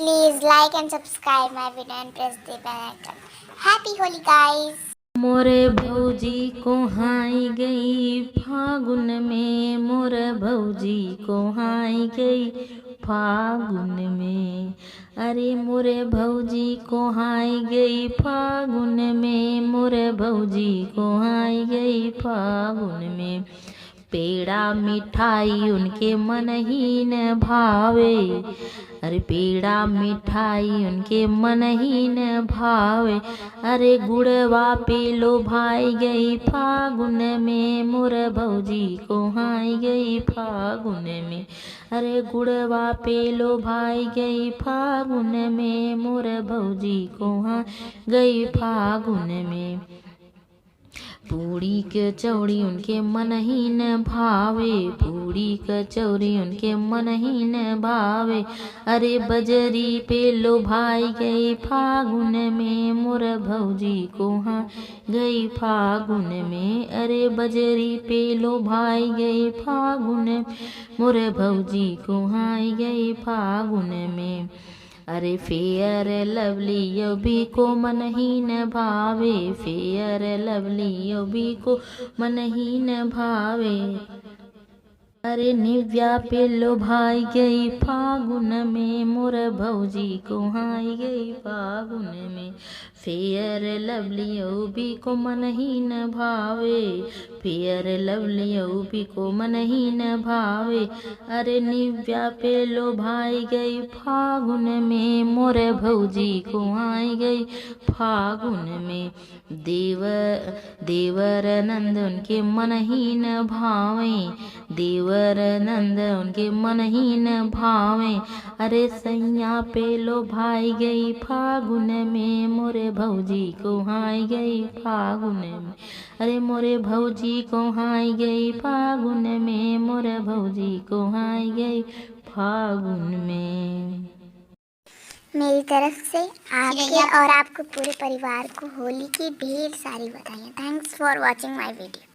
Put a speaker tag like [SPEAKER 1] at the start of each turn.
[SPEAKER 1] please like and subscribe my video and press the bell icon. Happy Holi guys.
[SPEAKER 2] मोरे भौजी को high गई फागुन में, मोर भौजी को हाई गई फागुन में। अरे मोरे भौजी को हाई गई फागुन में, मोरे भौजी को हाई गई फागुन में। पेड़ा मिठाई उनके मन ही न भावे, अरे पेड़ा मिठाई उनके मन ही न भावे। अरे गुड़वा पे लो भाई गई फागुन में, मोर भौजी को हाई गई फागुन में। अरे गुड़वा पे लो भाई गई फागुन में, मोर भौजी को हाई गई फागुन में। पूड़ी कचौड़ी उनके मन ही न भावे, पूड़ी कचौड़ी उनके मन ही न भावे। अरे बजरी पे लो भाई गई फागुन में, मोर भौजी को हाँ गई फागुन में। अरे बजरी पे लो भाई गई फागुन में, मोर भौजी को हाँ गई फागुन में। अरे फेयर लवली यो भी को मन ही न भावे, फेयर लवली यो भी को मन ही न भावे। अरे निव्या पे लो भाई गई फागुन में, मोर भौजी को हाई गई फागुन में। फेयर लवली भी को मन ही न भावे, फेयर लवली भी को मन ही न भावे। अरे निव्या पे लो भाई गई फागुन में, मोर भौजी को हाई गई फागुन में। देवर नंद उनके मन ही न भावे, देवर नंद उनके मन ही न भावे। अरे सैया पे लो भाई गई फागुन में, मोरे भौजी को हाई गई फागुन में। अरे मोरे भौजी को हाई गई फागुन में, मोरे भौजी को हाई गई फागुन में।
[SPEAKER 1] मेरी तरफ से आपके और आपके पूरे परिवार को होली की ढेर सारी बधाइयाँ। Thanks for watching my video.